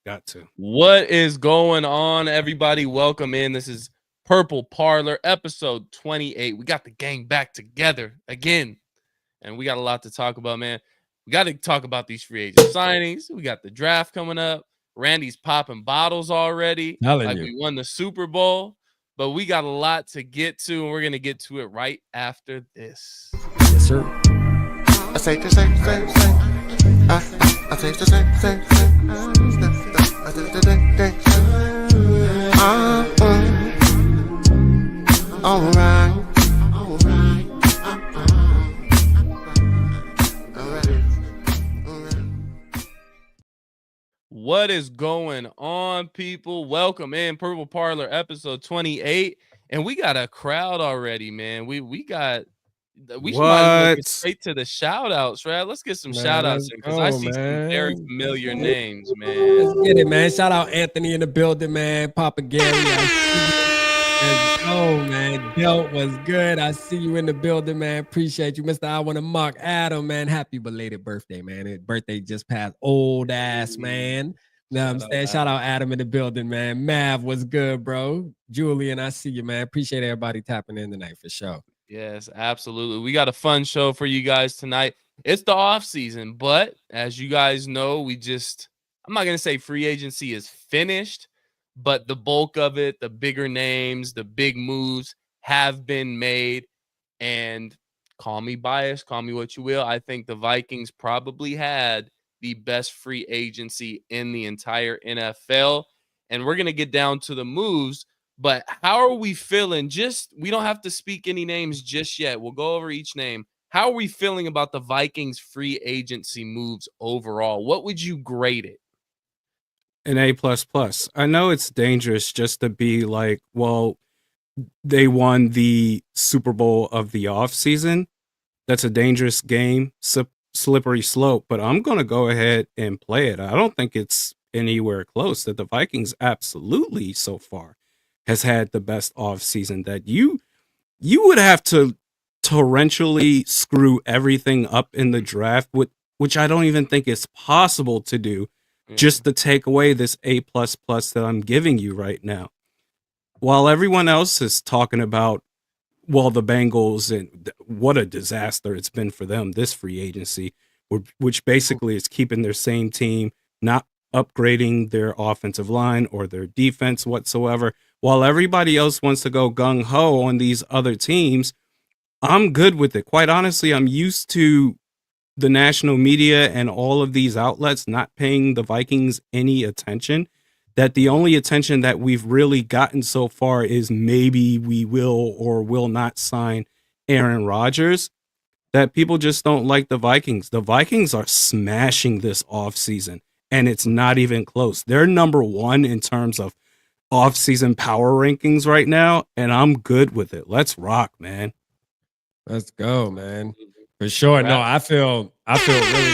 Got to. What is going on, everybody? Welcome in. This is Purple Parlor, episode 28. We got the gang back together again, and we got a lot to talk about, man. We got to talk about these free agent signings. We got the draft coming up. Randy's popping bottles already, Telling like you. we won the Super Bowl. But we got a lot to get to, and we're going to get to it right after this. Yes, sir. I say the same. I say the same. I say the same. Alright. What is going on, people? Welcome in Purple Parlor episode 28, and we got a crowd already, man. We might as well get straight to the shout outs, right? Let's get some shout outs in because I see some very familiar names, man. Let's get it, man. Shout out Anthony in the building, man. Papa Gary. Let's go, man. Delt was good. I see you in the building, man. Appreciate you, Mr. I want to mark Adam, man. Happy belated birthday, man. His birthday just passed. Old ass, man. You know what I'm saying? Shout out Adam in the building, man. Mav was good, bro. Julian, I see you, man. Appreciate everybody tapping in tonight for sure. Yes, absolutely. We got a fun show for you guys tonight. It's the off season, but as you guys know, I'm not going to say free agency is finished, but the bulk of it, the bigger names, the big moves have been made. And call me biased, call me what you will. I think the Vikings probably had the best free agency in the entire NFL. And we're going to get down to the moves. But how are we feeling? We don't have to speak any names just yet. We'll go over each name. How are we feeling about the Vikings free agency moves overall? What would you grade it? An A++. I know it's dangerous just to be like, well, they won the Super Bowl of the offseason. That's a dangerous game, slippery slope, but I'm going to go ahead and play it. I don't think it's anywhere close that the Vikings absolutely so far has had the best offseason that you would have to torrentially screw everything up in the draft, which I don't even think is possible to do. Just to take away this A++ that I'm giving you right now. While everyone else is talking about, well, the Bengals and what a disaster it's been for them, this free agency, which basically is keeping their same team, not upgrading their offensive line or their defense whatsoever. While everybody else wants to go gung-ho on these other teams, I'm good with it. Quite honestly, I'm used to the national media and all of these outlets not paying the Vikings any attention, that the only attention that we've really gotten so far is maybe we will or will not sign Aaron Rodgers, that people just don't like the Vikings. The Vikings are smashing this offseason, and it's not even close. They're number one in terms of offseason power rankings right now, and I'm good with it. Let's rock, man. Let's go, man. For sure. No, I feel really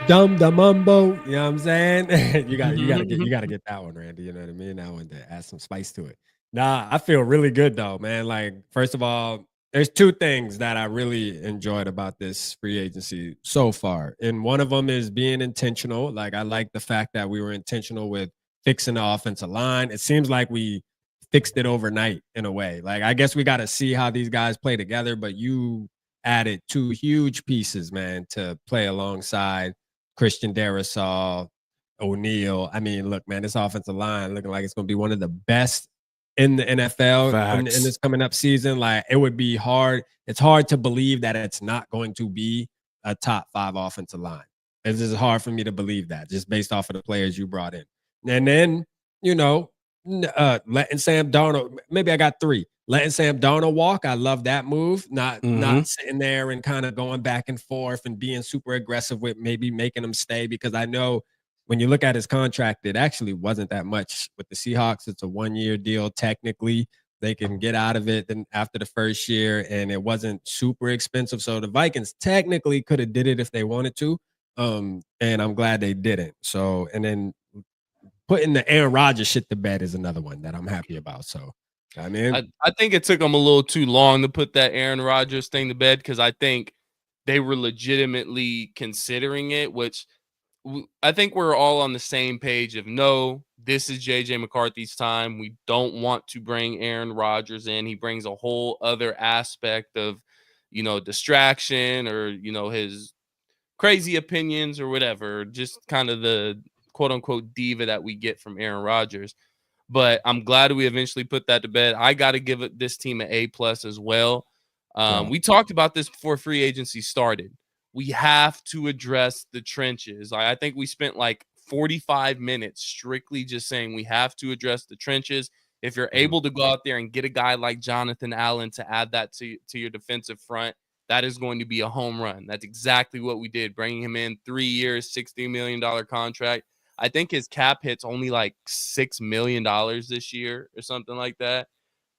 good. Mumbo. You know what I'm saying? you gotta get that one, Randy. You know what I mean? That one to add some spice to it. Nah, I feel really good though, man. Like, first of all, there's two things that I really enjoyed about this free agency so far. And one of them is being intentional. Like, I like the fact that we were intentional with fixing the offensive line. It seems like we fixed it overnight in a way. Like, I guess we got to see how these guys play together, but you added two huge pieces, man, to play alongside Christian Darrisaw, O'Neal. I mean, look, man, this offensive line looking like it's going to be one of the best in the NFL in this coming up season. Like, it would be hard. It's hard to believe that it's not going to be a top 5 offensive line. It's just hard for me to believe that just based off of the players you brought in. And then, you know, letting Sam Darnold, maybe I got 3. Letting Sam Darnold walk, I love that move. Not sitting there and kind of going back and forth and being super aggressive with maybe making him stay, because I know when you look at his contract, it actually wasn't that much with the Seahawks. It's a 1-year deal. Technically, they can get out of it then after the first year, and it wasn't super expensive. So the Vikings technically could have did it if they wanted to, and I'm glad they didn't. So, and then putting the Aaron Rodgers shit to bed is another one that I'm happy about. So, I mean, I think it took them a little too long to put that Aaron Rodgers thing to bed, because I think they were legitimately considering it, which I think we're all on the same page of no, this is JJ McCarthy's time. We don't want to bring Aaron Rodgers in. He brings a whole other aspect of, distraction or, his crazy opinions or whatever, just kind of the quote unquote diva that we get from Aaron Rodgers. But I'm glad we eventually put that to bed. I got to give this team an A+ as well. We talked about this before free agency started. We have to address the trenches. I think we spent like 45 minutes strictly just saying we have to address the trenches. If you're able to go out there and get a guy like Jonathan Allen to add that to your defensive front, that is going to be a home run. That's exactly what we did, bringing him in 3 years, $60 million contract. I think his cap hit's only like $6 million this year or something like that.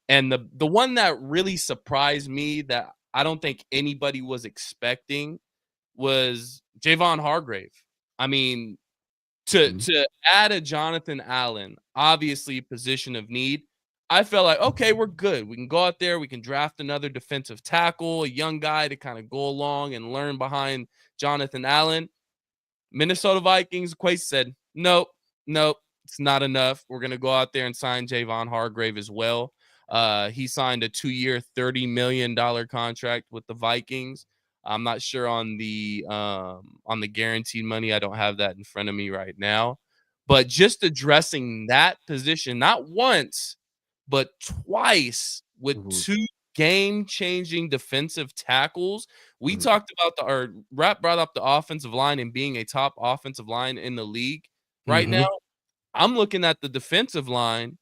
And the one that really surprised me that I don't think anybody was expecting was Javon Hargrave. I mean, to add a Jonathan Allen, obviously position of need, I felt like, okay, we're good. We can go out there. We can draft another defensive tackle, a young guy to kind of go along and learn behind Jonathan Allen. Minnesota Vikings, Quay said, nope, it's not enough. We're going to go out there and sign Javon Hargrave as well. He signed a 2-year, $30 million contract with the Vikings. I'm not sure on the guaranteed money. I don't have that in front of me right now. But just addressing that position, not once, but twice with 2 game-changing defensive tackles. We talked about Rap brought up the offensive line and being a top offensive line in the league right now. I'm looking at the defensive line,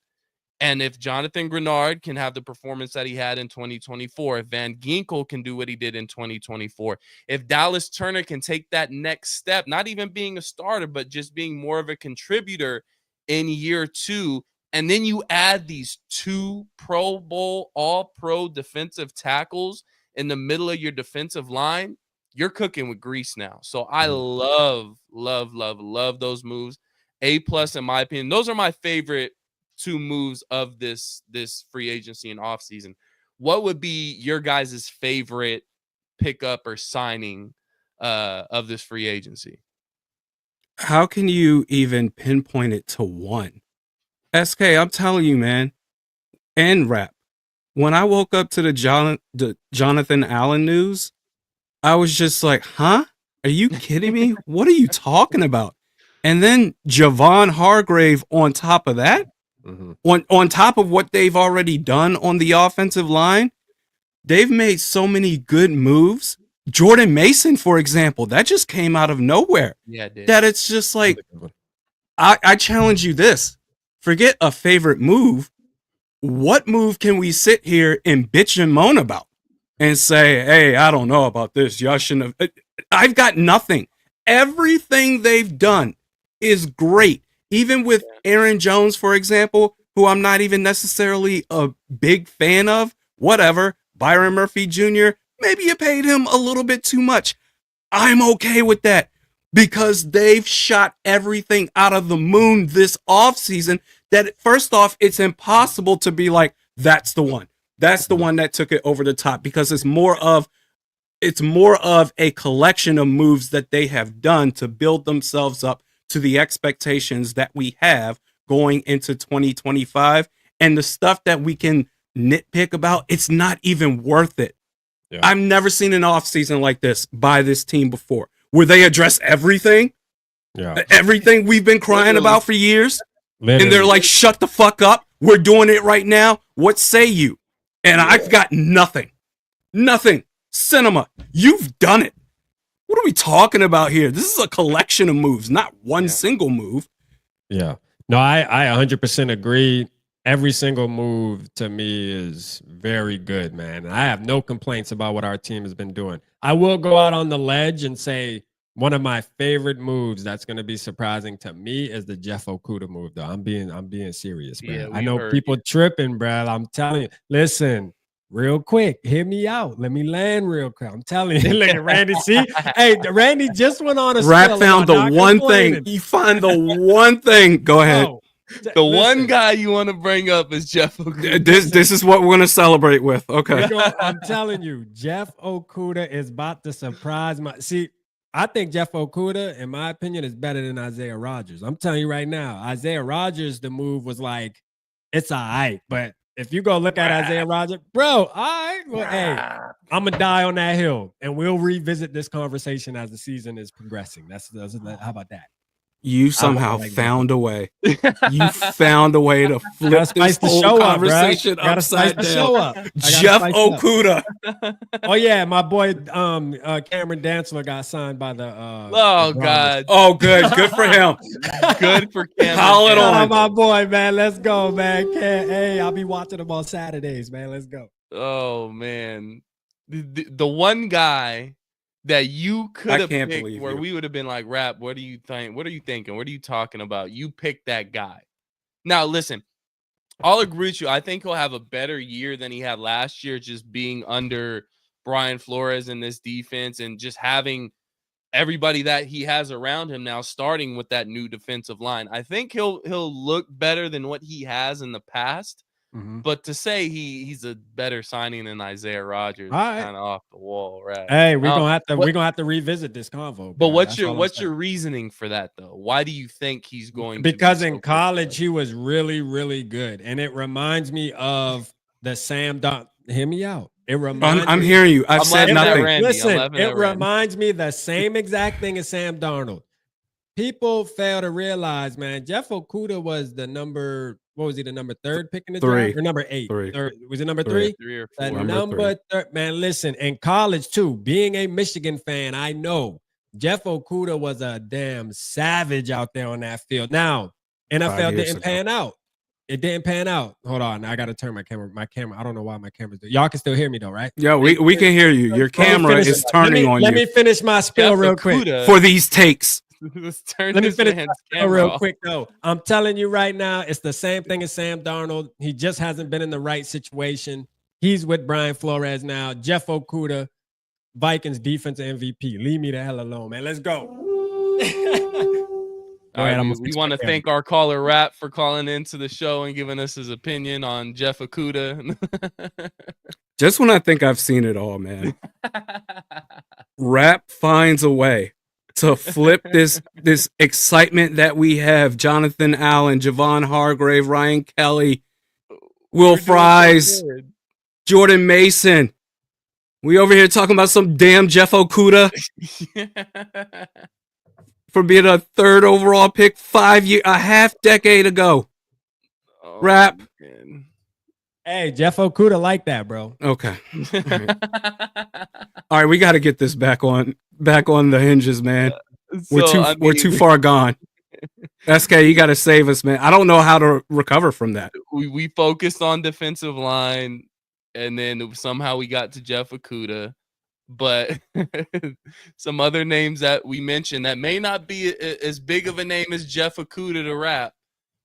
and if Jonathan Grenard can have the performance that he had in 2024, if Van Ginkel can do what he did in 2024, if Dallas Turner can take that next step, not even being a starter, but just being more of a contributor in year 2, and then you add these 2 Pro Bowl, all-pro defensive tackles in the middle of your defensive line, you're cooking with grease now. So I love those moves. A+ in my opinion. Those are my favorite 2 moves of this free agency and offseason. What would be your guys' favorite pickup or signing of this free agency? How can you even pinpoint it to one? SK, I'm telling you, man, and Rap. When I woke up to the Jonathan Allen news, I was just like, huh? Are you kidding me? What are you talking about? And then Javon Hargrave on top of that, on top of what they've already done on the offensive line, they've made so many good moves. Jordan Mason, for example, that just came out of nowhere. Yeah, it did. That it's just like, I challenge you this. Forget a favorite move. What move can we sit here and bitch and moan about and say, hey, I don't know about this. Y'all shouldn't have. I've got nothing. Everything they've done is great. Even with Aaron Jones, for example, who I'm not even necessarily a big fan of, whatever. Byron Murphy Jr., maybe you paid him a little bit too much. I'm okay with that because they've shot everything out of the moon this offseason that, first off, it's impossible to be like, that's the one. That's the one that took it over the top because it's more of a collection of moves that they have done to build themselves up to the expectations that we have going into 2025. And the stuff that we can nitpick about, it's not even worth it. Yeah. I've never seen an offseason like this by this team before, where they address everything. Yeah. Everything we've been crying about for years. Literally. And they're like, shut the fuck up. We're doing it right now. What say you? And I've got nothing. Cinema, you've done it. What are we talking about here? This is a collection of moves, not one single move. Yeah. No, I 100% agree. Every single move to me is very good, man. I have no complaints about what our team has been doing. I will go out on the ledge and say one of my favorite moves that's going to be surprising to me is the Jeff Okuda move, though. I'm being serious, bro. Yeah, I know people tripping, bro. I'm telling you. Listen, real quick, hear me out. Let me land real quick. I'm telling you. Look at Randy. See? Hey, Randy just went on a Rap found the one thing. You find the one thing. Go ahead. Oh. The one guy you want to bring up is Jeff Okuda. This is what we're going to celebrate with. Okay. I'm telling you, Jeff Okuda is about to surprise my. See, I think Jeff Okuda, in my opinion, is better than Isaiah Rodgers. I'm telling you right now, Isaiah Rodgers, the move was like, it's all right. But if you go look at Isaiah Rodgers, bro, all right, well, hey, I'm gonna die on that hill, and we'll revisit this conversation as the season is progressing. That's how about that? You somehow found a way. You found a way to flip this whole conversation upside down. Jeff Okuda. Oh yeah, my boy Cameron Dantzler got signed by the oh God. Oh good for him. Good for Cameron. Call it on, my boy, man. Let's go, man. Hey, I'll be watching him on Saturdays, man. Let's go. Oh man, the one guy that you could have picked where we would have been like, Rap, what do you think? What are you thinking? What are you talking about? You picked that guy. Now, listen, I'll agree with you. I think he'll have a better year than he had last year, just being under Brian Flores in this defense and just having everybody that he has around him now, starting with that new defensive line. I think he'll look better than what he has in the past. Mm-hmm. But to say he's a better signing than Isaiah Rodgers, right, kind of off the wall, right? Hey, we're gonna have to revisit this convo. But what's your reasoning for that though? Why do you think he's going? Because in college he was really, really good, and it reminds me of the Sam Don. Hear me out. It reminds. I'm hearing you. I've said nothing. Listen, it reminds me the same exact thing as Sam Darnold. People fail to realize, man. Jeff Okuda was the number. What was he? The number 3rd pick in the draft, or number 8? Third, was it number 3? 3 or 4. Number 3. Man, listen. In college too, being a Michigan fan, I know Jeff Okuda was a damn savage out there on that field. Now, NFL didn't pan out. It didn't pan out. Hold on, I gotta turn my camera. I don't know why my camera's doing. Y'all can still hear me though, right? Yeah, we can hear you. Your camera is turning on you. Let me finish my spiel real quick for these takes. Let me finish real quick though. I'm telling you right now, it's the same thing as Sam Darnold. He just hasn't been in the right situation. He's with Brian Flores now. Jeff Okuda, Vikings defensive MVP. Leave me the hell alone, man. Let's go. All right, we want to thank our caller Rap for calling into the show and giving us his opinion on Jeff Okuda. Just when I think I've seen it all, man, Rap finds a way to flip this excitement that we have. Jonathan Allen, Javon Hargrave, Ryan Kelly, Will Fries, Jordan Mason. We over here talking about some damn Jeff Okuda for being a 3rd overall pick a half decade ago. Oh, Rap. Man. Hey, Jeff Okuda like that, bro. Okay. All right, we got to get this back on the hinges, man. We're too far gone. SK, you got to save us, man. I don't know how to recover from that. We focused on defensive line, and then somehow we got to Jeff Okuda. But some other names that we mentioned that may not be as big of a name as Jeff Okuda to Rap,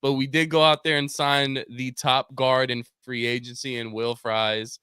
but we did go out there and sign the top guard in free agency in Will Fries.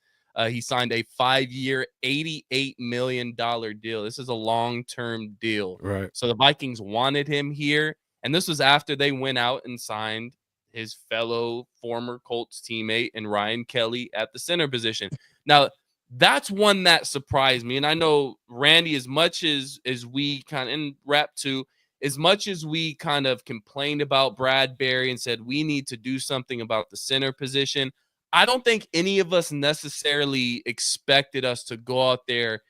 He signed a 5-year, $88 million deal. This is a long-term deal. Right. So the Vikings wanted him here, and this was after they went out and signed his fellow former Colts teammate and Ryan Kelly at the center position. Now, that's one that surprised me. And I know, Randy, as much as we kind of, in Rap too, as much as we kind of complained about Bradbury and said we need to do something about the center position, I don't think any of us necessarily expected us to go out there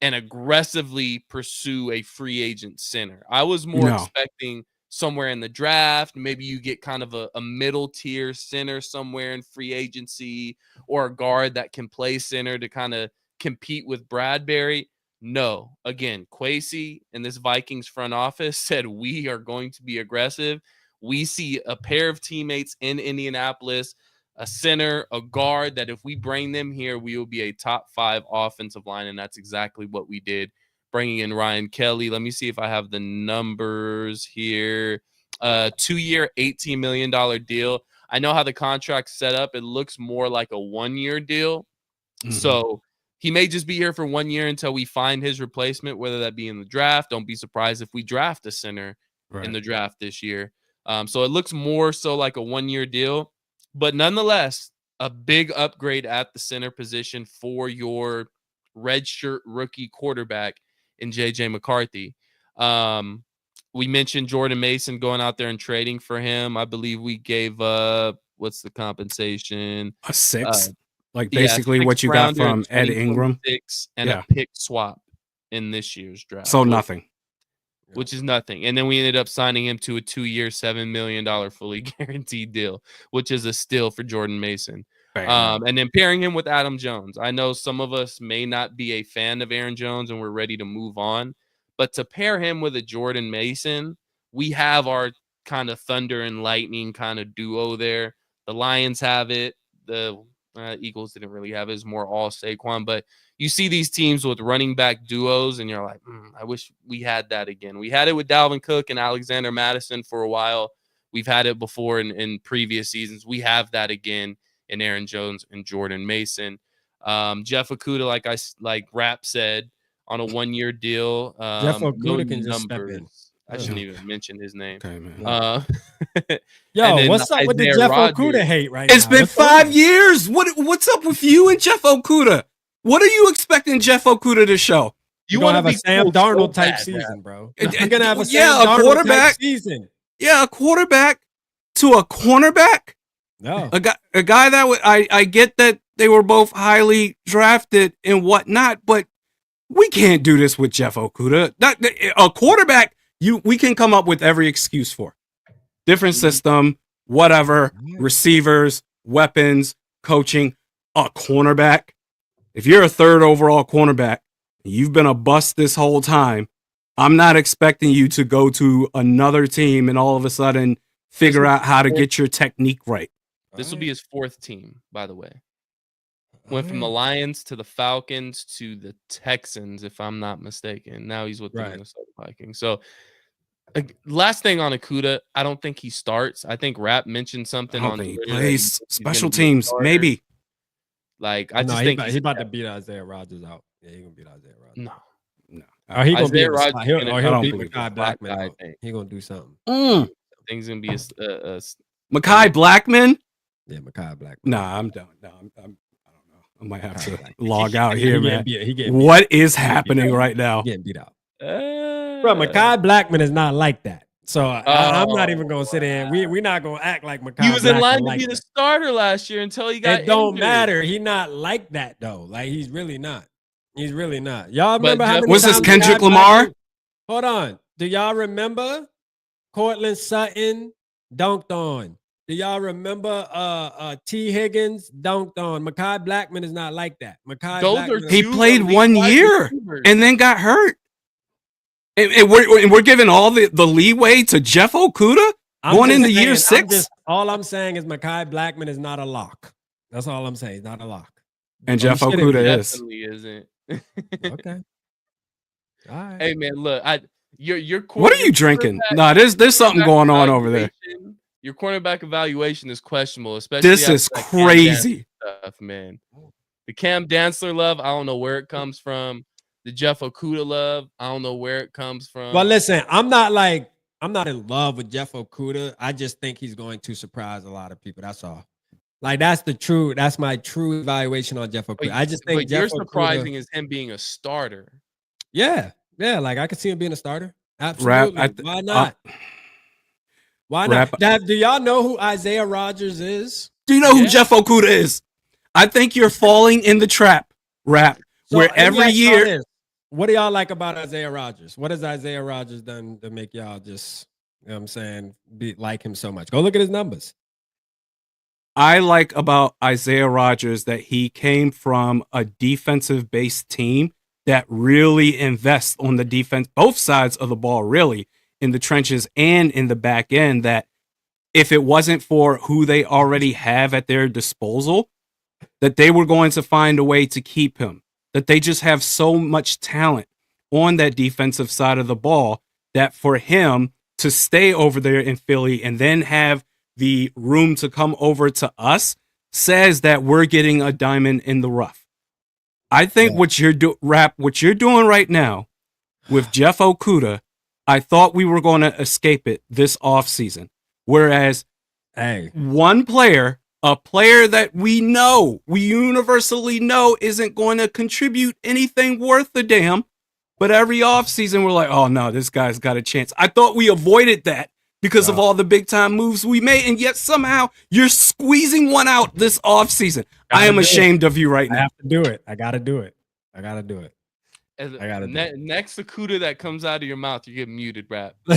and aggressively pursue a free agent center. I was more expecting somewhere in the draft, maybe you get kind of a middle tier center somewhere in free agency, or a guard that can play center to kind of compete with Bradbury. No, again, Kwesi and this Vikings front office said we are going to be aggressive. We see a pair of teammates in Indianapolis, a center, a guard, that if we bring them here, we will be a top 5 offensive line, and that's exactly what we did, bringing in Ryan Kelly. Let me see if I have the numbers here. 2-year, $18 million deal. I know how the contract's set up. It looks more like a 1-year deal. Mm-hmm. So he may just be here for 1 year until we find his replacement, whether that be in the draft. Don't be surprised if we draft a center in the draft this year. So it looks more so like a 1-year deal. But nonetheless, a big upgrade at the center position for your redshirt rookie quarterback in JJ McCarthy. We mentioned Jordan Mason going out there and trading for him. I believe we gave what's the compensation? A 6, like Yeah, basically 6th what you got rounder in from Ed Ingram. 2026 and Yeah. a pick swap in this year's draft. So nothing. Which is nothing. And then we ended up signing him to a 2-year, $7 million fully guaranteed deal, which is a steal for Jordan Mason. And then pairing him with Adam Jones. I know some of us may not be a fan of Aaron Jones and we're ready to move on. But to pair him with a Jordan Mason, we have our kind of thunder and lightning kind of duo there. The Lions have it. The Eagles didn't really have it. It's more all Saquon. But you see these teams with running back duos, and you're like, I wish we had that again. We had it with Dalvin Cook and Alexander Madison for a while. We've had it before in previous seasons. We have that again in Aaron Jones and Jordan Mason. Jeff Okuda, like Rap said, on a 1-year deal. Jeff Okuda can just step in. I shouldn't even mention his name. Okay, man. Yo, what's up with the Jeff Okuda hate right now? It's been 5 years. What's up with you and Jeff Okuda? What are you expecting Jeff Okuda to show? You want to have a Sam Darnold type season, bro. You're gonna have a Sam Darnold quarterback type season. Yeah, a quarterback to a cornerback. No, a guy that I get that they were both highly drafted and whatnot, but we can't do this with Jeff Okuda. A quarterback, we can come up with every excuse for. Different system, whatever, receivers, weapons, coaching. A cornerback. If you're a 3rd overall cornerback, and you've been a bust this whole time, I'm not expecting you to go to another team and all of a sudden figure out how to get your technique right. This will be his 4th team, by the way. Went from the Lions to the Falcons to the Texans, if I'm not mistaken. Now he's with the Minnesota Vikings. So, last thing on Okuda, I don't think he starts. I think Rap mentioned something on Twitter. He plays special teams, maybe. Like I just think he's about to beat Isaiah Rodgers out. Yeah, he's gonna beat Isaiah Rodgers. No. Or he gonna Isaiah beat Rodgers. he'll beat Mekhi Blackman out. He gonna do something. Things gonna be a Mekhi Blackman. Yeah, Mekhi Blackman. Nah, I'm done. No, I don't know. I might have to log out here, man. What What is happening right now? Getting beat out. Bro, Mekhi Blackman is not like that. So I'm not even gonna sit in. We're not gonna act like Mekhi. He was in line like to be the starter last year until he got. It don't injured. matter. He not like that though. Like he's really not. He's really not. Y'all remember how many was this times Kendrick Lamar? Hold on. Do y'all remember Cortland Sutton dunked on? Do y'all remember T. Higgins dunked on? Mekhi Blackman is not like that. He played 1 year and then got hurt. And we're giving all the leeway to Jeff Okuda going into year 6. All I'm saying is Mekhi Blackman is not a lock. That's all I'm saying. He's not a lock. And Jeff Okuda is. Definitely isn't. Okay. All right. Hey man, look, your what are you drinking? Nah, there's something going on over there. Your cornerback evaluation is questionable, especially this is crazy stuff, man. The Cam Dantzler love, I don't know where it comes from. The Jeff Okuda love, I don't know where it comes from. Well, listen, I'm not in love with Jeff Okuda. I just think he's going to surprise a lot of people. That's all. Like that's my true evaluation on Jeff Okuda. I just think you're surprising is him being a starter. Yeah. Like I could see him being a starter. Absolutely. Why not? Why not? Do y'all know who Isaiah Rodgers is? Do you know who Jeff Okuda is? I think you're falling in the trap, Rap. So, where every year. What do y'all like about Isaiah Rodgers? What has Isaiah Rodgers done to make y'all just, you know what I'm saying, like him so much? Go look at his numbers. I like about Isaiah Rodgers that he came from a defensive-based team that really invests on the defense, both sides of the ball, really, in the trenches and in the back end, that if it wasn't for who they already have at their disposal, that they were going to find a way to keep him, that they just have so much talent on that defensive side of the ball that for him to stay over there in Philly and then have the room to come over to us says that we're getting a diamond in the rough. I think what you're doing right now with Jeff Okuda, I thought we were going to escape it this offseason. Whereas one player, a player that we universally know isn't going to contribute anything worth a damn, But every offseason, we're like, oh no, this guy's got a chance. I thought we avoided that because of all the big time moves we made, and yet somehow you're squeezing one out this offseason. I am ashamed of you right now. I have to do it. I gotta do it. I gotta do it. Next Okuda that comes out of your mouth, you get muted, rap. For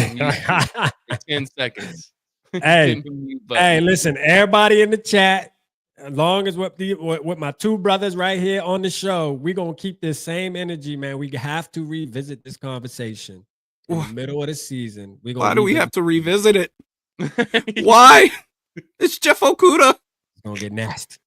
10 seconds. Hey, listen, everybody in the chat, as long as with my two brothers right here on the show, we're gonna keep this same energy, man. We have to revisit this conversation in the middle of the season. Why do we have to revisit it? Why? It's Jeff Okuda. It's gonna get nasty.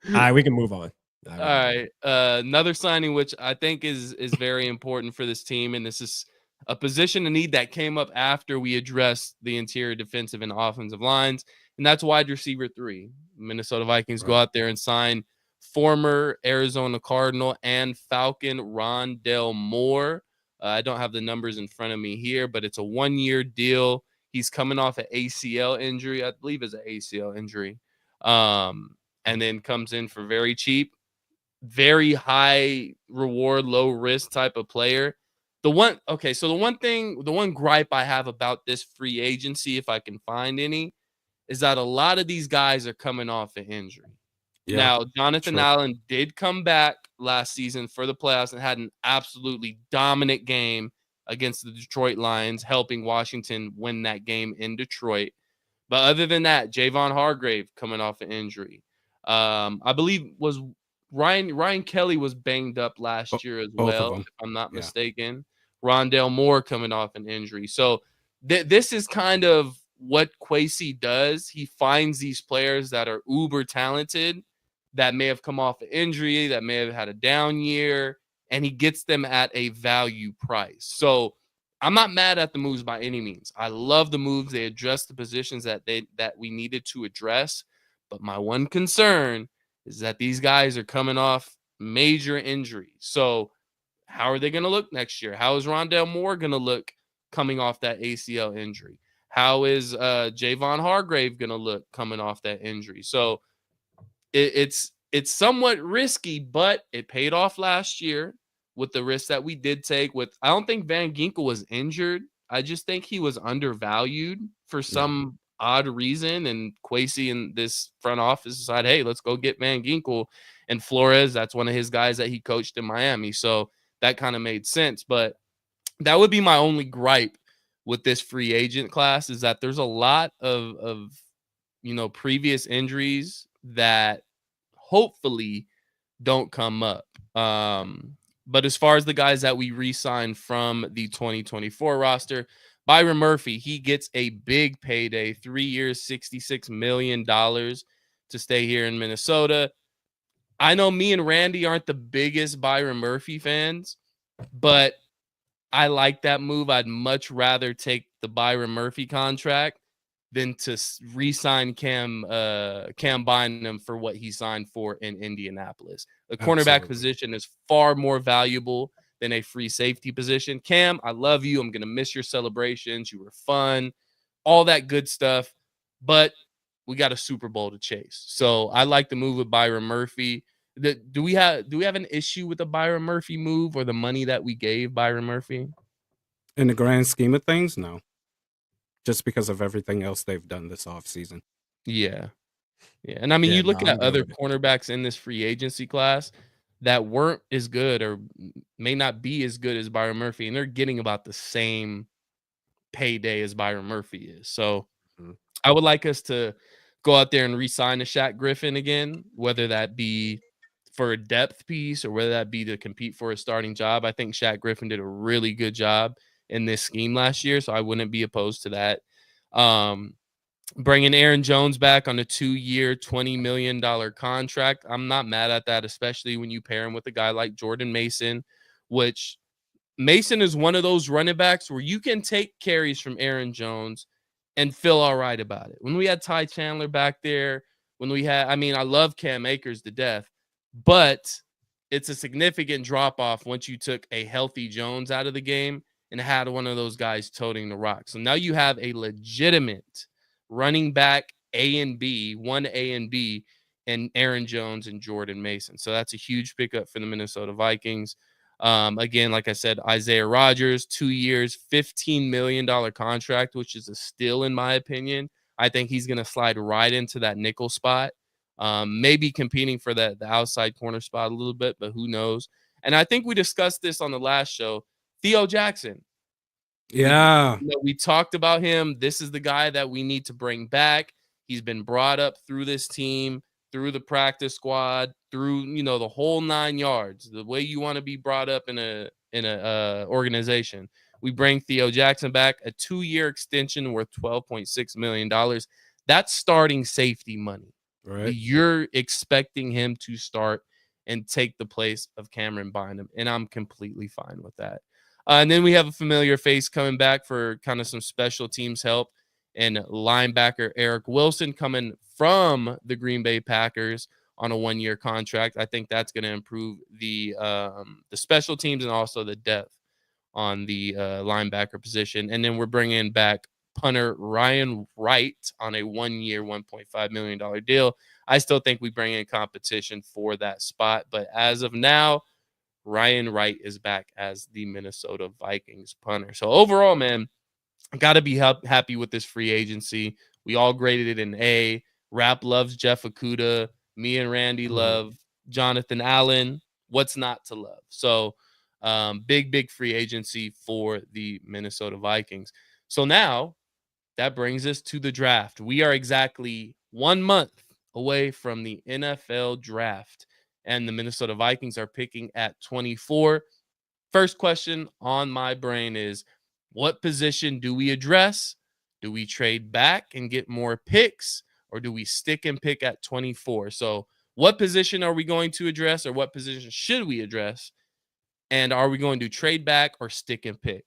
All right, we can move on. All right. Another signing which I think is very important for this team, and this is a position of need that came up after we addressed the interior defensive and offensive lines, and that's wide receiver 3. Minnesota Vikings go out there and sign former Arizona Cardinal and Falcon Rondale Moore. I don't have the numbers in front of me here, but it's a 1-year deal. He's coming off an ACL injury. I believe it's an ACL injury. And then comes in for very cheap. Very high reward, low risk type of player. The one gripe I have about this free agency, if I can find any, is that a lot of these guys are coming off an injury. Yeah, now, Jonathan Allen did come back last season for the playoffs and had an absolutely dominant game against the Detroit Lions, helping Washington win that game in Detroit. But other than that, Javon Hargrave coming off an injury. I believe was Ryan Kelly was banged up last year as well, if I'm not mistaken. Rondale Moore coming off an injury. So this is kind of what Kwesi does. He finds these players that are uber talented, that may have come off an injury, that may have had a down year, and he gets them at a value price. So I'm not mad at the moves by any means. I love the moves. They address the positions that we needed to address. But my one concern is that these guys are coming off major injuries. So how are they going to look next year? How is Rondale Moore going to look coming off that ACL injury? How is Javon Hargrave going to look coming off that injury? So it's somewhat risky, but it paid off last year with the risk that we did take. I don't think Van Ginkel was injured. I just think he was undervalued for some odd reason, and Kwesi and this front office decided, hey, let's go get Van Ginkel. And Flores, that's one of his guys that he coached in Miami. So that kind of made sense. But that would be my only gripe with this free agent class, is that there's a lot of previous injuries that hopefully don't come up. But as far as the guys that we re-signed from the 2024 roster, Byron Murphy, he gets a big payday, 3 years, $66 million to stay here in Minnesota. I know me and Randy aren't the biggest Byron Murphy fans, but I like that move. I'd much rather take the Byron Murphy contract than to re-sign Cam Bynum for what he signed for in Indianapolis. The cornerback position is far more valuable than a free safety position. Cam, I love you. I'm going to miss your celebrations. You were fun, all that good stuff. But we got a Super Bowl to chase. So I like the move with Byron Murphy. Do we have an issue with the Byron Murphy move or the money that we gave Byron Murphy? In the grand scheme of things, no. Just because of everything else they've done this offseason. Yeah. And I mean, you look at other cornerbacks in this free agency class that weren't as good or may not be as good as Byron Murphy, and they're getting about the same payday as Byron Murphy is. So I would like us to go out there and re-sign a Shaq Griffin again, whether that be for a depth piece or whether that be to compete for a starting job. I think Shaq Griffin did a really good job in this scheme last year, so I wouldn't be opposed to that. Bringing Aaron Jones back on a 2-year, $20 million contract, I'm not mad at that, especially when you pair him with a guy like Jordan Mason, which Mason is one of those running backs where you can take carries from Aaron Jones and feel all right about it. When we had Ty Chandler back there, I love Cam Akers to death, but it's a significant drop-off once you took a healthy Jones out of the game and had one of those guys toting the rock. So now you have a legitimate running back A and B, one A and B, and Aaron Jones and Jordan Mason. So that's a huge pickup for the Minnesota Vikings. Again, like I said, Isaiah Rodgers, 2 years, $15 million contract, which is a steal in my opinion. I think he's going to slide right into that nickel spot. Maybe competing for the outside corner spot a little bit, but who knows? And I think we discussed this on the last show. Theo Jackson. Yeah. We talked about him. This is the guy that we need to bring back. He's been brought up through this team, through the practice squad, through the whole 9 yards. The way you want to be brought up in a organization. We bring Theo Jackson back, a 2-year extension worth $12.6 million. That's starting safety money. Right. You're expecting him to start and take the place of Cameron Bynum, and I'm completely fine with that. And then we have a familiar face coming back for kind of some special teams help, and linebacker Eric Wilson coming from the Green Bay Packers on a 1-year contract. I think that's going to improve the special teams and also the depth on the linebacker position. And then we're bringing back punter Ryan Wright on a 1-year, $1.5 million deal. I still think we bring in competition for that spot, but as of now, Ryan Wright is back as the Minnesota Vikings punter. So overall, man, got to be happy with this free agency. We all graded it an A. Rap loves Jeff Okuda. Me and Randy love Jonathan Allen. What's not to love? So big free agency for the Minnesota Vikings. So now that brings us to the draft. We are exactly 1 month away from the NFL draft, and the Minnesota Vikings are picking at 24. First question on my brain is, what position do we address? Do we trade back and get more picks, or do we stick and pick at 24? So what position are we going to address, or what position should we address? And are we going to trade back or stick and pick?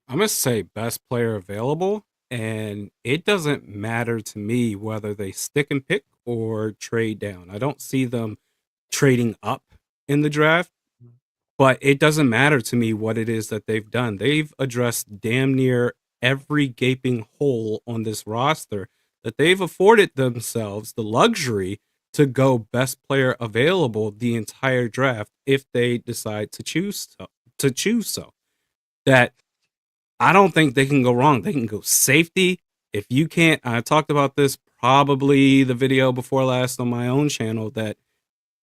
I'm going to say best player available, and it doesn't matter to me whether they stick and pick or trade down. I don't see them trading up in the draft, but it doesn't matter to me what it is that they've done. They've addressed damn near every gaping hole on this roster that they've afforded themselves the luxury to go best player available the entire draft if they decide to choose so. That I don't think they can go wrong. They can go safety. If you can't, I talked about this probably the video before last on my own channel, that,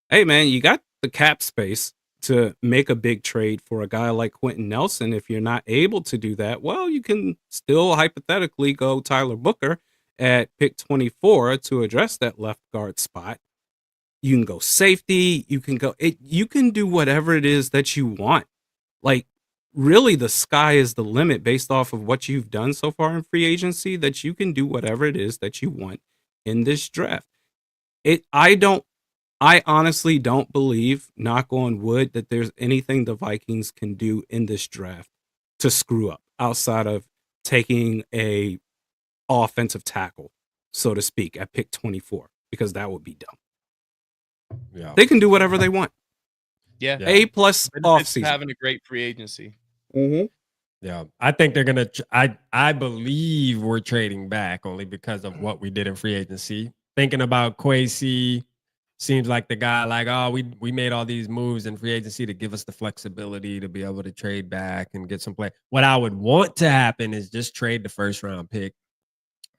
hey man, you got the cap space to make a big trade for a guy like Quentin Nelson. If you're not able to do that, well, you can still hypothetically go Tyler Booker at pick 24 to address that left guard spot. You can go safety. You can do whatever it is that you want. Like, really, the sky is the limit based off of what you've done so far in free agency, that you can do whatever it is that you want in this draft. I honestly don't believe, knock on wood, that there's anything the Vikings can do in this draft to screw up outside of taking a offensive tackle, so to speak, at pick 24, because that would be dumb. Yeah. They can do whatever they want. Yeah. A plus off season. Having a great free agency. Yeah, I think they're gonna. I believe we're trading back only because of what we did in free agency. Thinking about Kwesi, seems like the guy. Like, oh, we made all these moves in free agency to give us the flexibility to be able to trade back and get some play. What I would want to happen is just trade the first round pick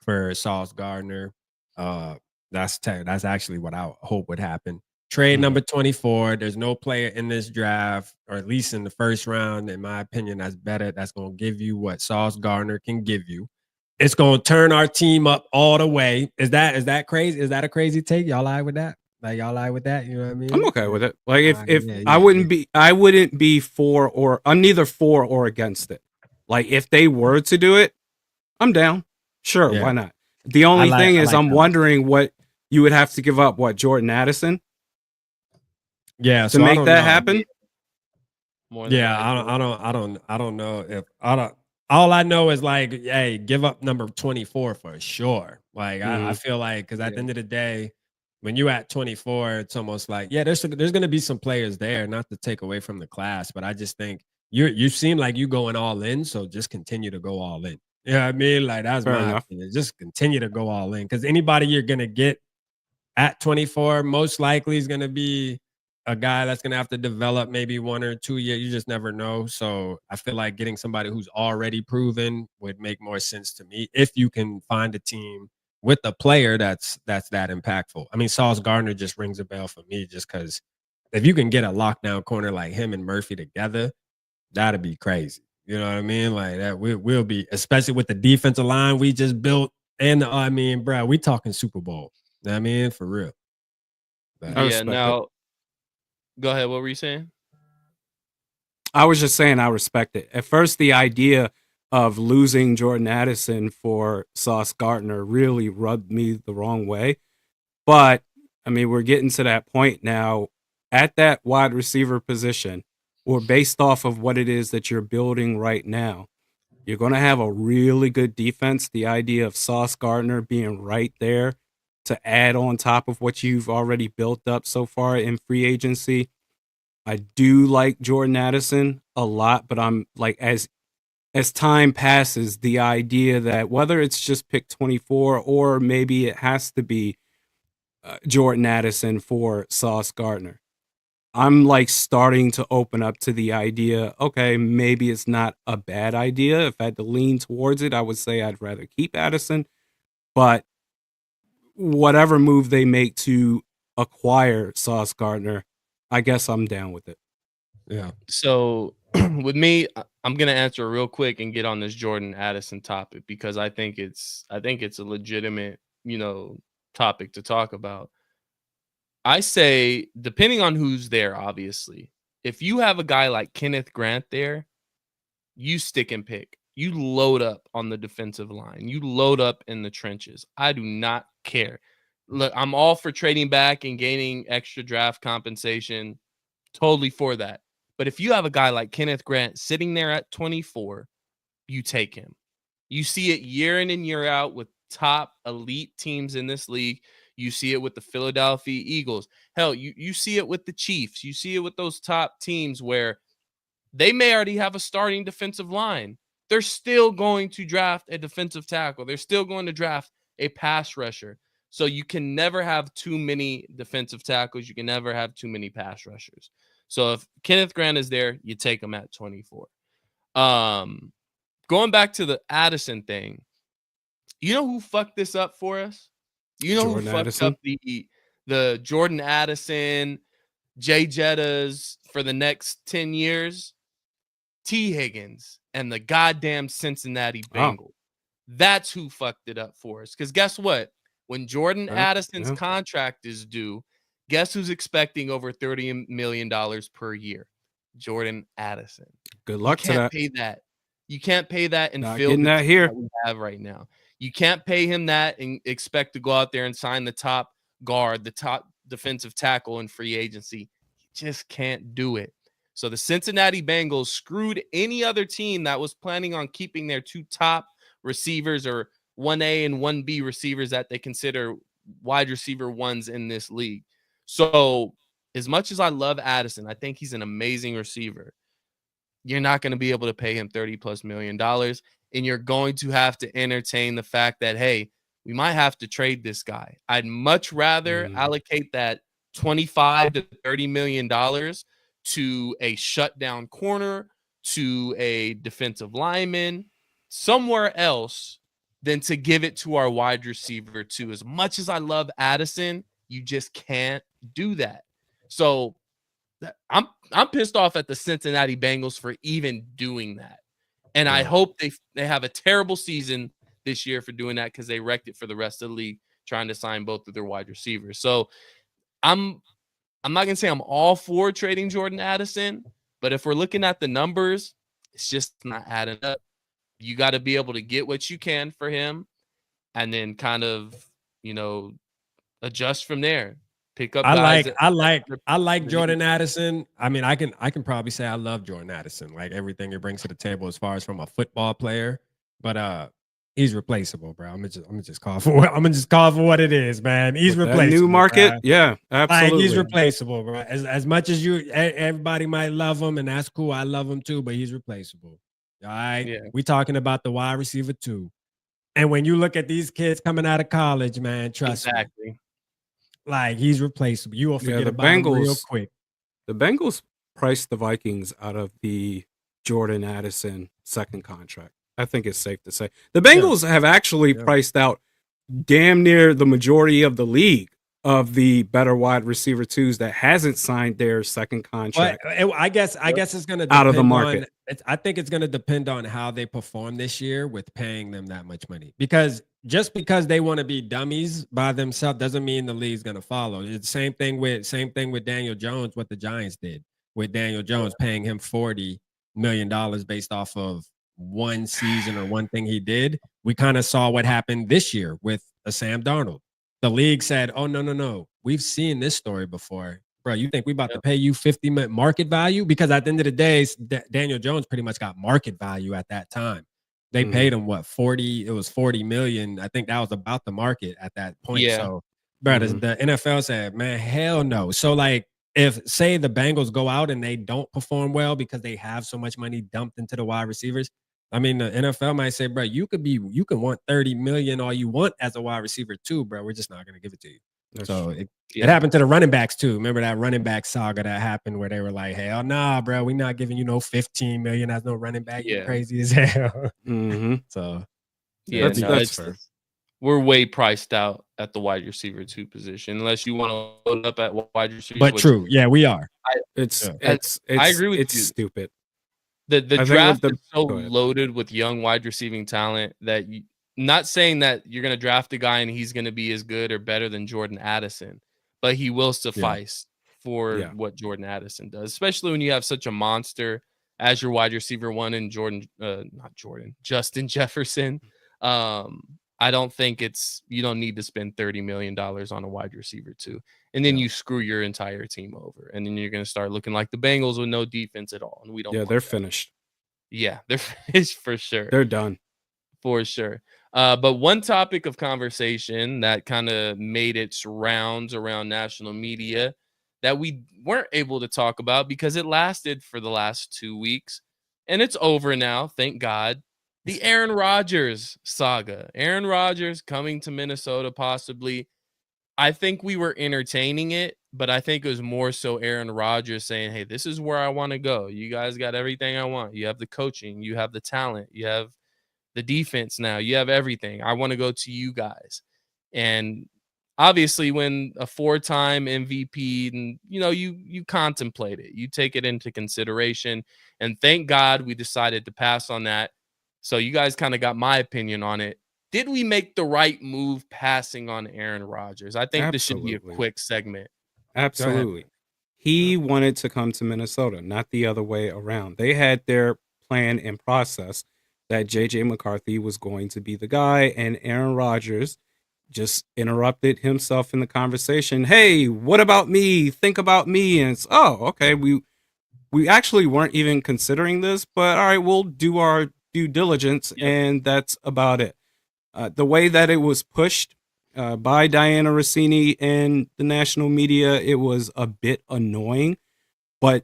for Sauce Gardner. That's actually what I hope would happen. Trade number 24. There's no player in this draft, or at least in the first round, in my opinion, that's better. That's going to give you what Sauce Gardner can give you. It's going to turn our team up all the way. Is that crazy? Is that a crazy take? Y'all lie with that? Like, y'all lie with that? You know what I mean? I'm okay with it. Like, if yeah, I wouldn't be for, or I'm neither for or against it. Like, if they were to do it, I'm down. Sure, why not? The only thing is, I'm wondering what you would have to give up. What, Jordan Addison? Yeah, to make that happen. Yeah, I don't know if all I know is, like, hey, give up number 24 for sure. Like, I feel like, because at the end of the day, when you at 24, it's almost like, yeah, there's going to be some players there, not to take away from the class, but I just think you seem like you going all in, so just continue to go all in. You know what I mean? Like, that's my opinion. Just continue to go all in, because anybody you're going to get at 24 most likely is going to be a guy that's gonna have to develop maybe 1 or 2 years. You just never know. So I feel like getting somebody who's already proven would make more sense to me if you can find a team with a player that's that impactful. I mean, Sauce Gardner just rings a bell for me just because if you can get a lockdown corner like him and Murphy together, that'd be crazy. You know what I mean? Like that will be, especially with the defensive line we just built. And I mean, bro, we talking Super Bowl. You know what I mean? For real. But, I Yeah. respect it. Now, go ahead. What were you saying? I was just saying I respect it. At first, the idea of losing Jordan Addison for Sauce Gardner really rubbed me the wrong way. But I mean, we're getting to that point now at that wide receiver position, or based off of what it is that you're building right now. You're going to have a really good defense. The idea of Sauce Gardner being right there to add on top of what you've already built up so far in free agency. I do like Jordan Addison a lot, but I'm like, as time passes, the idea that whether it's just pick 24 or maybe it has to be Jordan Addison for Sauce Gardner, I'm like starting to open up to the idea, okay, maybe it's not a bad idea. If I had to lean towards it, I would say I'd rather keep Addison. But whatever move they make to acquire Sauce Gardner, I guess I'm down with it. yeah. So with me, I'm gonna answer real quick and get on this Jordan Addison topic because I think it's a legitimate, topic to talk about. I say, depending on who's there, obviously, if you have a guy like Kenneth Grant there, you stick and pick. You load up on the defensive line. You load up in the trenches. I do not care. Look, I'm all for trading back and gaining extra draft compensation. Totally for that. But if you have a guy like Kenneth Grant sitting there at 24, you take him. You see it year in and year out with top elite teams in this league. You see it with the Philadelphia Eagles. Hell, you see it with the Chiefs. You see it with those top teams where they may already have a starting defensive line. They're still going to draft a defensive tackle. They're still going to draft a pass rusher. So you can never have too many defensive tackles. You can never have too many pass rushers. So if Kenneth Grant is there, you take him at 24. Going back to the Addison thing, you know who fucked this up for us? You know Jordan who fucked Addison? up the Jordan Addison, Jay Jettas for the next 10 years? T. Higgins and the goddamn Cincinnati Bengals. That's who fucked it up for us. Because guess what? When Jordan Addison's contract is due, guess who's expecting over $30 million per year? Jordan Addison. Good luck to that. Pay that. You can't pay that and Not fill getting the that team here. that we have right now. You can't pay him that and expect to go out there and sign the top guard, the top defensive tackle in free agency. You just can't do it. So the Cincinnati Bengals screwed any other team that was planning on keeping their two top receivers or 1A and 1B receivers that they consider wide receiver ones in this league. So as much as I love Addison, I think he's an amazing receiver. You're not going to be able to pay him $30+ million. And you're going to have to entertain the fact that, hey, we might have to trade this guy. I'd much rather allocate that $25 to $30 million to a shutdown corner, to a defensive lineman, somewhere else than to give it to our wide receiver too. As much as I love Addison, you just can't do that. So I'm pissed off at the Cincinnati Bengals for even doing that. And I hope they have a terrible season this year for doing that because they wrecked it for the rest of the league trying to sign both of their wide receivers. So I'm not going to say I'm all for trading Jordan Addison, but if we're looking at the numbers, it's just not adding up. You got to be able to get what you can for him and then kind of, adjust from there. Pick up guys. I like Jordan Addison. I mean, I can probably say I love Jordan Addison, like everything he brings to the table as far as from a football player, but he's replaceable, bro. I'm gonna just call for what it is, man. He's With replaceable. that new market, bro. yeah, absolutely. Like, he's replaceable, bro. As much as everybody might love him, and that's cool. I love him too, but he's replaceable. All right, Yeah. We talking about the wide receiver too. And when you look at these kids coming out of college, man, trust me, like he's replaceable. You will forget the about him real Bengals quick. The Bengals priced the Vikings out of the Jordan Addison second contract. I think it's safe to say. The Bengals have actually priced out damn near the majority of the league of the better wide receiver twos that hasn't signed their second contract. Well, I guess it's going to depend out of the market. I think it's going to depend on how they perform this year with paying them that much money. Because just because they want to be dummies by themselves doesn't mean the league's going to follow. It's the same thing with Daniel Jones. What the Giants did with Daniel Jones, paying him $40 million based off of one season or one thing he did. We kind of saw what happened this year with Sam Darnold. The league said, "Oh no, we've seen this story before, bro. You think we about to pay you 50 million market value?" Because at the end of the day, Daniel Jones pretty much got market value at that time. They paid him what 40? It was 40 million. I think that was about the market at that point. Yeah. So, bro, the NFL said, "Man, hell no." So, like, if say the Bengals go out and they don't perform well because they have so much money dumped into the wide receivers. I mean, the NFL might say, bro, you can want 30 million all you want as a wide receiver too, bro. We're just not going to give it to you. So it happened to the running backs too. Remember that running back saga that happened where they were like, hell nah, bro, we're not giving you no 15 million as no running back. You're crazy as hell. So that's fair. We're way priced out at the wide receiver 2 position, unless you want to load up at wide receiver. But true. Yeah, we are. I agree with you. It's stupid. The draft is so loaded with young wide receiving talent that not saying that you're going to draft a guy and he's going to be as good or better than Jordan Addison, but he will suffice for what Jordan Addison does, especially when you have such a monster as your wide receiver 1 in Justin Jefferson. I don't think you don't need to spend $30 million on a wide receiver 2. And then you screw your entire team over. And then you're going to start looking like the Bengals with no defense at all. And we don't. Yeah, they're finished. Yeah, they're finished for sure. They're done. For sure. But one topic of conversation that kind of made its rounds around national media that we weren't able to talk about because it lasted for the last 2 weeks. And it's over now, thank God. The Aaron Rodgers saga. Aaron Rodgers coming to Minnesota possibly. I think we were entertaining it, but I think it was more so Aaron Rodgers saying, hey, this is where I want to go. You guys got everything I want. You have the coaching. You have the talent. You have the defense now. You have everything. I want to go to you guys. And obviously when a 4-time MVP, and you contemplate it. You take it into consideration. And thank God we decided to pass on that. So you guys kind of got my opinion on it. Did we make the right move passing on Aaron Rodgers? I think this should be a quick segment. Absolutely. He wanted to come to Minnesota, not the other way around. They had their plan and process that J.J. McCarthy was going to be the guy, and Aaron Rodgers just interrupted himself in the conversation. Hey, what about me? Think about me. And it's, okay, we actually weren't even considering this, but all right, we'll do our due diligence, and that's about it. The way that it was pushed by Diana Rossini and the national media, it was a bit annoying. But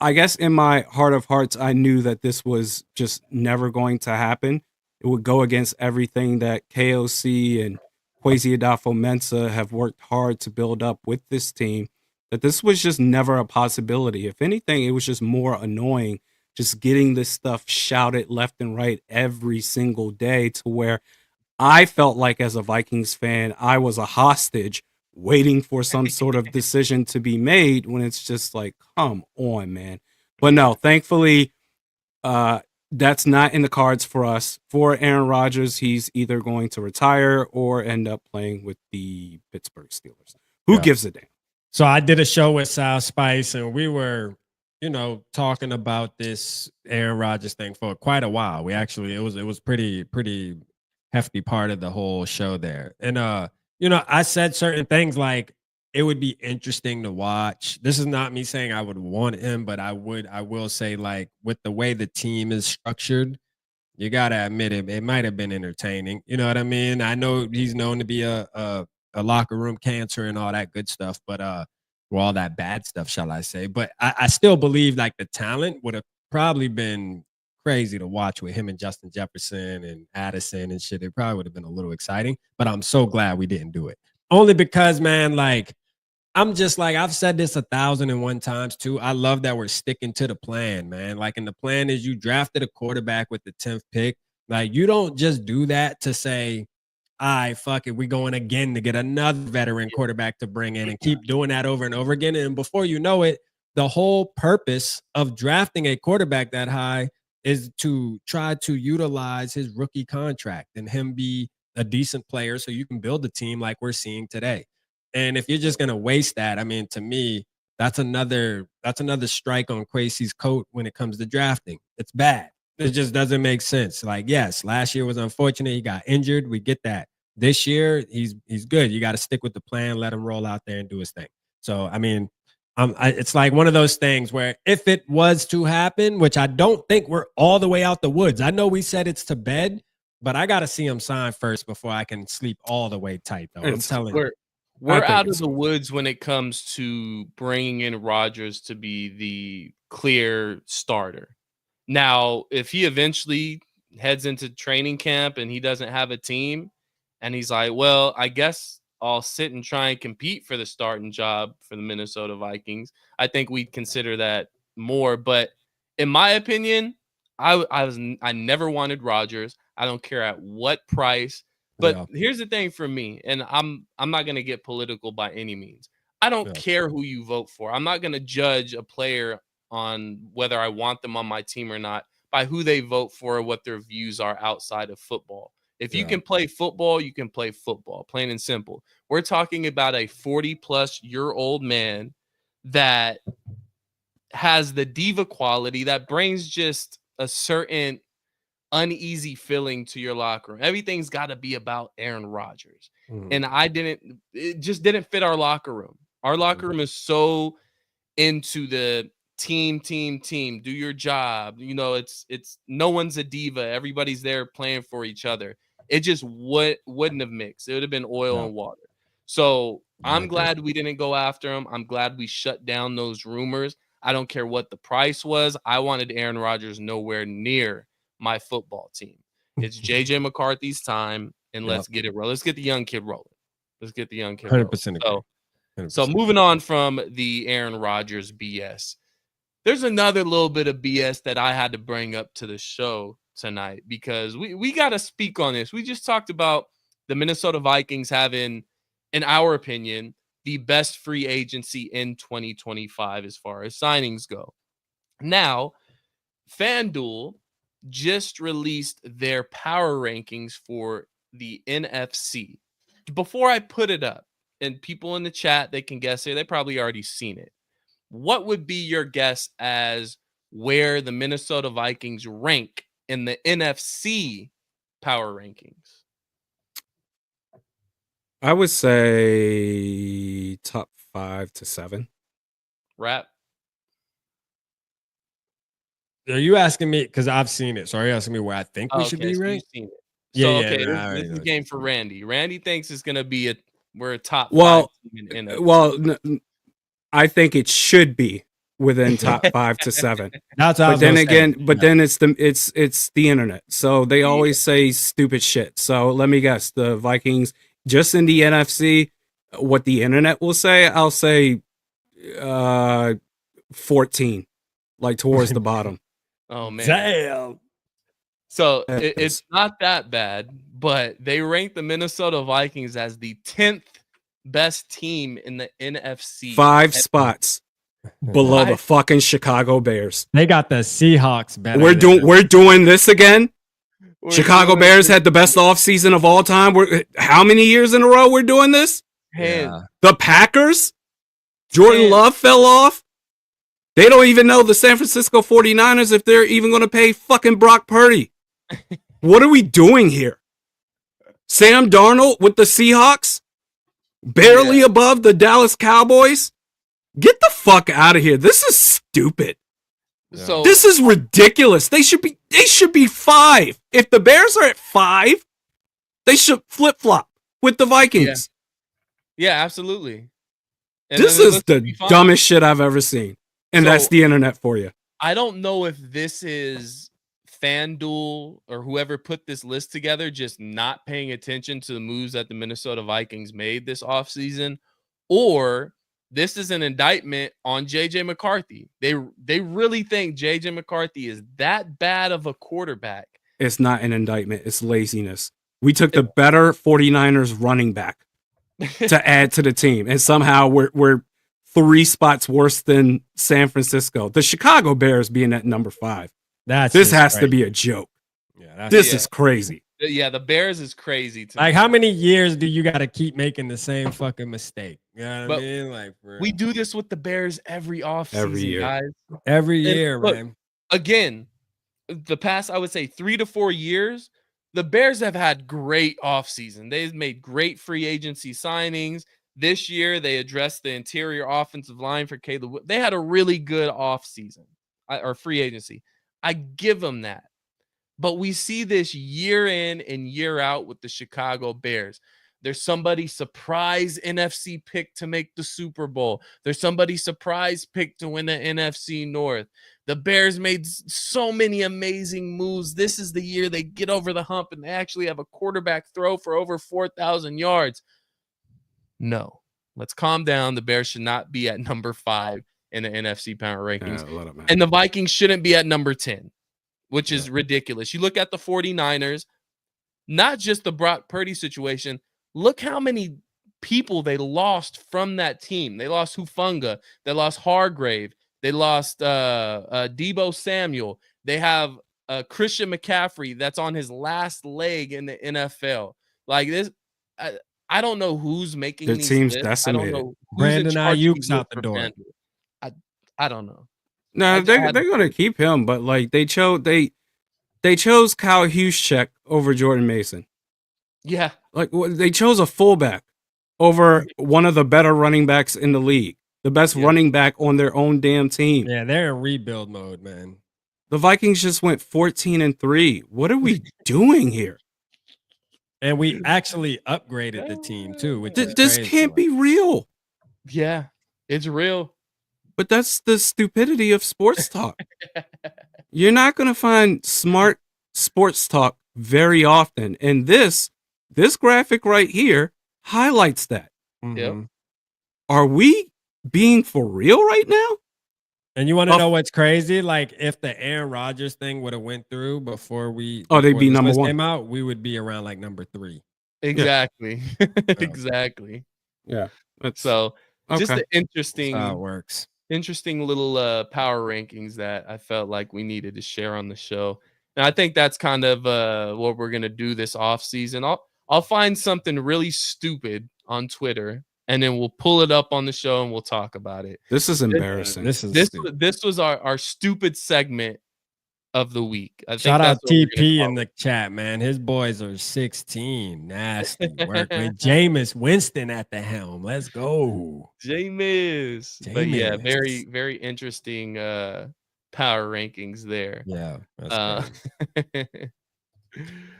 I guess in my heart of hearts, I knew that this was just never going to happen. It would go against everything that KOC and Kwesi Adolfo-Mensah have worked hard to build up with this team, that this was just never a possibility. If anything, it was just more annoying just getting this stuff shouted left and right every single day, to where I felt like as a Vikings fan, I was a hostage waiting for some sort of decision to be made, when it's just like, come on, man. But no, thankfully, that's not in the cards for us. For Aaron Rodgers, he's either going to retire or end up playing with the Pittsburgh Steelers. Who gives a damn? So I did a show with Sal Spice, and we were talking about this Aaron Rodgers thing for quite a while. We actually, it was pretty hefty part of the whole show there. And, I said certain things like it would be interesting to watch. This is not me saying I would want him, but I will say, like, with the way the team is structured, you got to admit it might have been entertaining. You know what I mean? I know he's known to be a locker room cancer and all that good stuff, but, well, all that bad stuff, shall I say. But I still believe like the talent would have probably been crazy to watch with him and Justin Jefferson and Addison and shit. It probably would have been a little exciting, but I'm so glad we didn't do it. Only because, man, like, I'm just like, I've said this 1,001 times too. I love that we're sticking to the plan, man. Like, and the plan is you drafted a quarterback with the 10th pick. Like, you don't just do that to say, all right, fuck it, we're going again to get another veteran quarterback to bring in and keep doing that over and over again. And before you know it, the whole purpose of drafting a quarterback that high is to try to utilize his rookie contract and him be a decent player so you can build a team like we're seeing today. And if you're just going to waste that, I mean, to me, that's another strike on Kwesi's coat when it comes to drafting. It's bad. It just doesn't make sense. Like, yes, last year was unfortunate. He got injured. We get that. This year, he's good. You got to stick with the plan, let him roll out there and do his thing. So, I mean, it's like one of those things where if it was to happen, which I don't think we're all the way out the woods. I know we said it's to bed, but I got to see him sign first before I can sleep all the way tight, though. I'm telling you. We're out of the woods when it comes to bringing in Rodgers to be the clear starter. Now, if he eventually heads into training camp and he doesn't have a team and he's like, well, I guess I'll sit and try and compete for the starting job for the Minnesota Vikings, I think we'd consider that more. But in my opinion, I never wanted Rodgers. I don't care at what price. But here's the thing for me, and I'm not going to get political by any means. I don't care who you vote for. I'm not going to judge a player on whether I want them on my team or not by who they vote for or what their views are outside of football. If you can play football, you can play football, plain and simple. We're talking about a 40-plus-year-old man that has the diva quality that brings just a certain uneasy feeling to your locker room. Everything's got to be about Aaron Rodgers. And it just didn't fit our locker room. Our locker room is so into the team, do your job. You know, it's no one's a diva. Everybody's there playing for each other. It just wouldn't have mixed. It would have been oil and water. So I'm glad we didn't go after him. I'm glad we shut down those rumors. I don't care what the price was. I wanted Aaron Rodgers nowhere near my football team. It's JJ McCarthy's time, and let's get it rolling. Let's get the young kid rolling. 100%. So moving on from the Aaron Rodgers BS, there's another little bit of BS that I had to bring up to the show tonight because we got to speak on this. We just talked about the Minnesota Vikings having, in our opinion, the best free agency in 2025 as far as signings go. Now, FanDuel just released their power rankings for the NFC. Before I put it up, and people in the chat, they can guess it. They probably already seen it. What would be your guess as where the Minnesota Vikings rank in the NFC power rankings? I would say top 5 to 7. Rap. Are you asking me? Because I've seen it. So are you asking me where I think we should be ranked? You've seen it. This is a game for Randy. Randy thinks it's going to be we're a top 5 team in NFC. I think it should be within top 5 to 7. That's what then it's the internet. So they always say stupid shit. So let me guess, the Vikings just in the NFC, what the internet will say, I'll say 14, like towards the bottom. Oh man. Damn. So it's not that bad, but they ranked the Minnesota Vikings as the 10th best team in the NFC. 5 spots below the fucking Chicago Bears. They got the Seahawks better. We're doing this again. Chicago Bears had the best offseason of all time. How many years in a row we're doing this? The Packers? Jordan Love fell off. They don't even know the San Francisco 49ers if they're even going to pay fucking Brock Purdy. What are we doing here? Sam Darnold with the Seahawks? Barely above the Dallas Cowboys? Get the fuck out of here. This is stupid. So this is ridiculous. They should be 5. If the Bears are at 5, they should flip-flop with the Vikings. Yeah, absolutely. And this is the dumbest shit I've ever seen. And that's the internet for you. I don't know if this is FanDuel or whoever put this list together just not paying attention to the moves that the Minnesota Vikings made this offseason, or this is an indictment on JJ McCarthy. They really think JJ McCarthy is that bad of a quarterback. It's not an indictment. It's laziness. We took the better 49ers running back to add to the team, and somehow we're 3 spots worse than San Francisco. The Chicago Bears being at number 5. This has to be a joke. Yeah, this is crazy. Yeah, the Bears is crazy. Like, how many years do you got to keep making the same fucking mistake? You know what I mean? Like, we do this with the Bears every offseason, guys. Every year, man. Again, the past, I would say 3 to 4 years, the Bears have had great offseason. They've made great free agency signings. This year, they addressed the interior offensive line for Caleb. They had a really good offseason or free agency. I give them that. But we see this year in and year out with the Chicago Bears. There's somebody surprise NFC pick to make the Super Bowl. There's somebody surprise pick to win the NFC North. The Bears made so many amazing moves. This is the year they get over the hump and they actually have a quarterback throw for over 4,000 yards. No, let's calm down. The Bears should not be at number 5 in the NFC power rankings. And the Vikings shouldn't be at number 10. Which is ridiculous. You look at the 49ers, not just the Brock Purdy situation. Look how many people they lost from that team. They lost Hufanga. They lost Hargrave. They lost Deebo Samuel. They have Christian McCaffrey that's on his last leg in the NFL. Like this, I don't know who's making these team's lists. decimated. I don't know who's Brandon Ayuk's out the door. I don't know. No, they're going to keep him, but like they chose Kyle Juszczyk over Jordan Mason. Yeah, like they chose a fullback over one of the better running backs in the league, the best running back on their own damn team. Yeah, they're in rebuild mode, man. The Vikings just went 14-3. What are we doing here? And we actually upgraded the team too. Which this can't be real. Yeah, it's real. But that's the stupidity of sports talk. You're not going to find smart sports talk very often. And this graphic right here highlights that. Yep. Are we being for real right now? And you want to know what's crazy? Like, if the Aaron Rodgers thing would have went through before they'd be number 1. Came out, we would be around like number 3. Exactly. Exactly. Yeah. So just the interesting That's how it works. Interesting little power rankings that I felt like we needed to share on the show. And I think that's kind of what we're gonna do this off season. I'll find something really stupid on Twitter and then we'll pull it up on the show and we'll talk about it. This is embarrassing. This was our stupid segment of the week. I think Shout out TP in the chat, man. His boys are 16. Nasty work with Jameis Winston at the helm. Let's go. Jameis. But yeah, very, very interesting power rankings there. Yeah.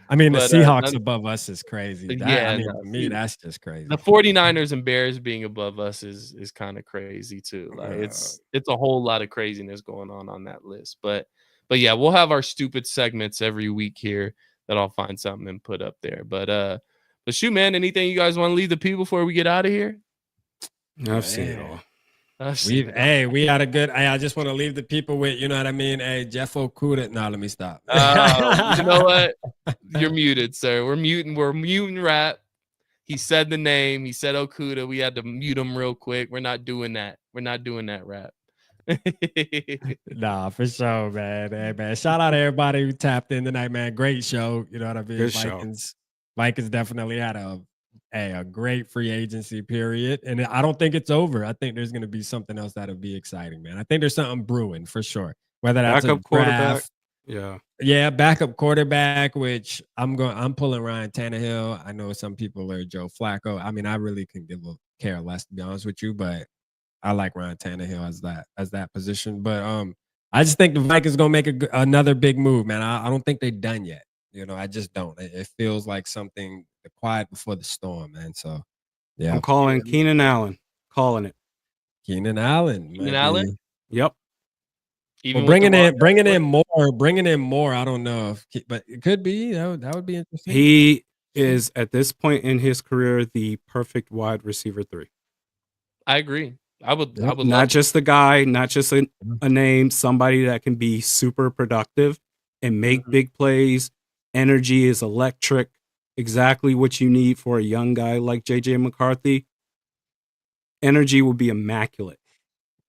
I mean, the Seahawks above us is crazy. For me, that's just crazy. The 49ers and Bears being above us is kind of crazy too. Like it's a whole lot of craziness going on that list. But yeah, we'll have our stupid segments every week here that I'll find something and put up there. But shoot, man, anything you guys want to leave the people before we get out of here? I've seen it all. We had a good. I just want to leave the people with, you know what I mean? Hey, Jeff Okuda. No, let me stop. You know what? You're muted, sir. We're muting Rap. He said the name. He said Okuda. We had to mute him real quick. We're not doing that. Rap. Nah, for sure, man. Hey, man. Shout out to everybody who tapped in tonight, man. Great show. You know what I mean? Good Vikings definitely had a great free agency period. And I don't think it's over. I think there's going to be something else that'll be exciting, man. I think there's something brewing for sure. Whether that's backup quarterback. Yeah, backup quarterback, which I'm pulling Ryan Tannehill. I know some people are Joe Flacco. I mean, I really can care less, to be honest with you, but I like Ryan Tannehill as that position. But I just think the Vikings going to make another big move, man. I don't think they're done yet. You know, I just don't. It feels like something quiet before the storm, man. So, yeah. I'm calling Keenan Allen. Calling it. Keenan Allen. Keenan Allen? Yep. Bringing in more. I don't know, but it could be. That would be interesting. He is, at this point in his career, the perfect wide receiver 3. I agree. I would not love just the guy, not just a name, somebody that can be super productive and make big plays. Energy is electric, exactly what you need for a young guy like JJ McCarthy. Energy will be immaculate.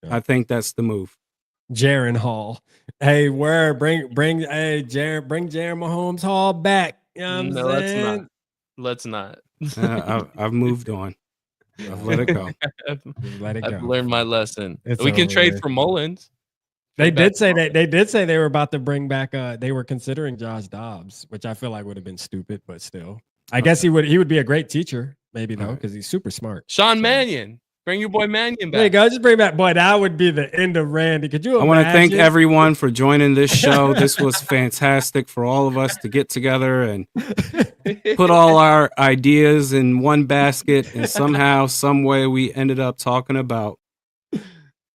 Yeah. I think that's the move. Jaron Hall. Hey, bring Jaron Mahomes Hall back. You know what I'm No, saying? let's not. I've moved on. I've let it go. Let it I've go. learned my lesson. It's We can over trade with. for Mullins. They Trade back did say Mullins. they were about to bring back they were considering Josh Dobbs, which I feel like would have been stupid, but still. I guess he would be a great teacher, maybe though, because he's super smart. Sean Mannion. Bring your boy Mannion There you back. go. Just bring back. Boy, that would be the end of Randy. Could you I imagine? want to thank everyone for joining this show. This was fantastic for all of us to get together and put all our ideas in one basket, and somehow, some way, we ended up talking about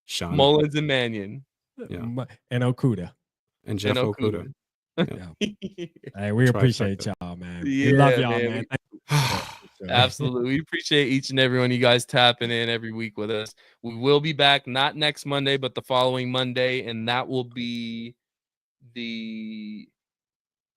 Sean Mullins and Mannion. Yeah. And Okuda. and Jeff and Okuda. Hey, we Trifecta. appreciate y'all, man. Yeah, We love y'all, man. man. Absolutely. We appreciate each and every one of you guys tapping in every week with us. We will be back not next Monday, but the following Monday, and that will be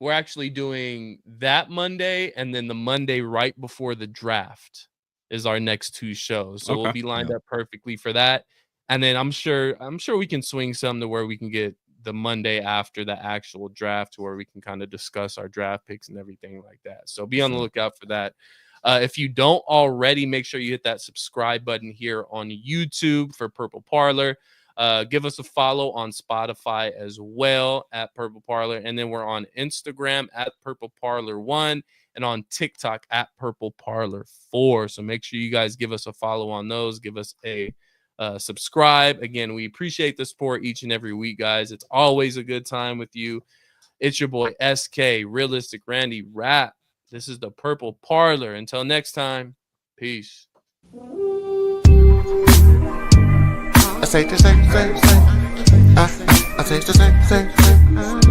we're actually doing that Monday, and then the Monday right before the draft is our next two shows. So we'll Okay. be lined up perfectly for that. And then I'm sure we can swing some to where we can get the Monday after the actual draft, where we can kind of discuss our draft picks and everything like that. So be on the lookout for that. If you don't already, make sure you hit that subscribe button here on YouTube for Purple Parlor. Give us a follow on Spotify as well at Purple Parlor. And then we're on Instagram at Purple Parlor 1 and on TikTok at Purple Parlor 4. So make sure you guys give us a follow on those. Give us a subscribe. Again, we appreciate the support each and every week, guys. It's always a good time with you. It's your boy SK, Realistic Randy Rap. This is the Purple Parlor. Until next time, peace. I say the same. I say the same.